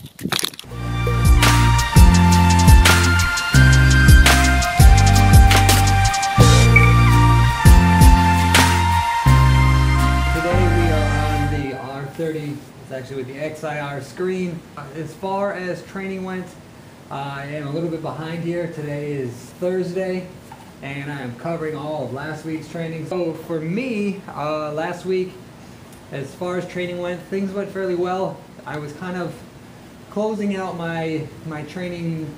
It's actually with the XIR screen. As far as training went, I am a little bit behind here. Today is Thursday, and I am covering all of last week's training. So for me, last week, as far as training went, things went fairly well. I was kind of closing out my training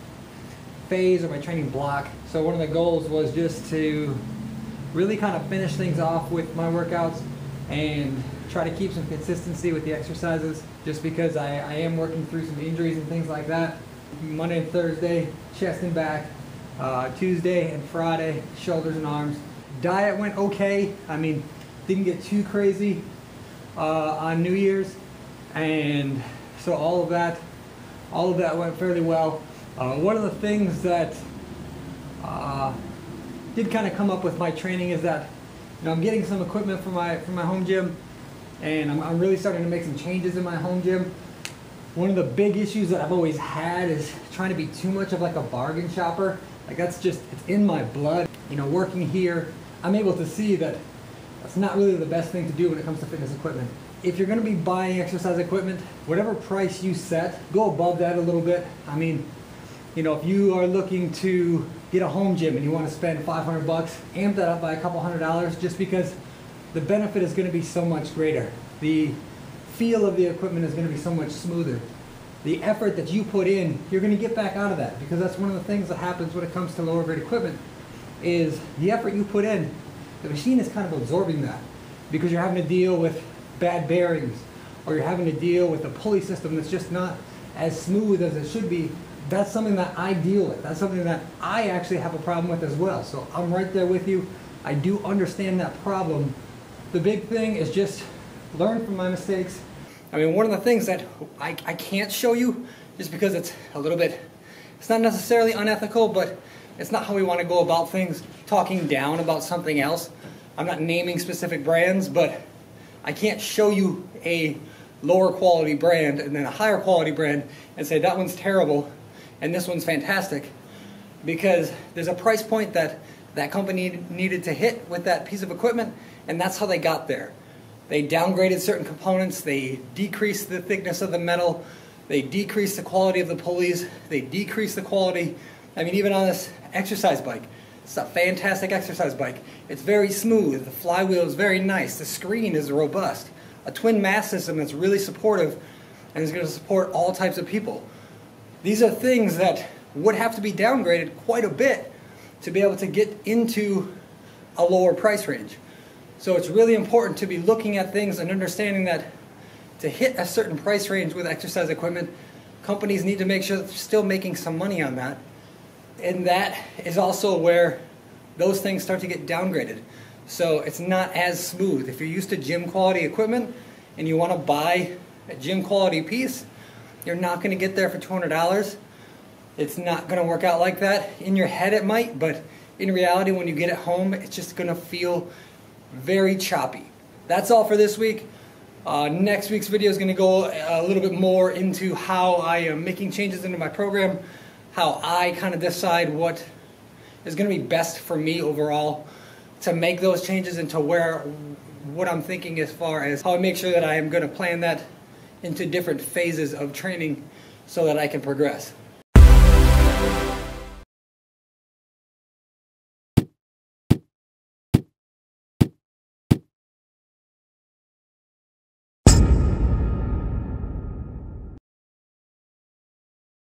phase or my training block. So one of the goals was just to really kind of finish things off with my workouts and try to keep some consistency with the exercises, just because I am working through some injuries and things like that. Monday and Thursday, chest and back. Tuesday and Friday, shoulders and arms. Diet went okay. I mean, didn't get too crazy on New Year's, and so all of that went fairly well. One of the things that did kind of come up with my training is that, you know, I'm getting some equipment for my home gym, and I'm really starting to make some changes in my home gym. One of the big issues that I've always had is trying to be too much of like a bargain shopper. Like that's just, it's in my blood. You know, working here, I'm able to see that that's not really the best thing to do when it comes to fitness equipment. If you're gonna be buying exercise equipment, whatever price you set, go above that a little bit. I mean, you know, if you are looking to get a home gym and you want to spend 500 bucks, amp that up by a couple $100, just because the benefit is going to be so much greater. The feel of the equipment is going to be so much smoother. The effort that you put in, you're going to get back out of that, because that's one of the things that happens when it comes to lower grade equipment, is the effort you put in, the machine is kind of absorbing that, because you're having to deal with bad bearings, or you're having to deal with a pulley system that's just not as smooth as it should be. That's something that I deal with. That's something that I actually have a problem with as well. So I'm right there with you. I do understand that problem. The big thing is just learn from my mistakes. I mean, one of the things that I can't show you, just because it's a little bit, it's not necessarily unethical, but it's not how we want to go about things, talking down about something else. I'm not naming specific brands, but I can't show you a lower quality brand and then a higher quality brand and say that one's terrible and this one's fantastic, because there's a price point that that company needed to hit with that piece of equipment, and that's how they got there. They downgraded certain components, they decreased the thickness of the metal, they decreased the quality of the pulleys, they decreased the quality. I mean, even on this exercise bike, it's a fantastic exercise bike. It's very smooth, the flywheel is very nice, the screen is robust, a twin mass system that's really supportive and is going to support all types of people. These are things that would have to be downgraded quite a bit to be able to get into a lower price range. So it's really important to be looking at things and understanding that to hit a certain price range with exercise equipment, companies need to make sure that they're still making some money on that. And that is also where those things start to get downgraded. So it's not as smooth. If you're used to gym quality equipment and you want to buy a gym quality piece, you're not going to get there for $200. It's not going to work out like that. In your head it might, but in reality when you get it home, it's just going to feel very choppy. That's all for this week. Next week's video is going to go a little bit more into how I am making changes into my program, how I kind of decide what is going to be best for me overall to make those changes into what I'm thinking as far as how I make sure that I am going to plan that into different phases of training so that I can progress.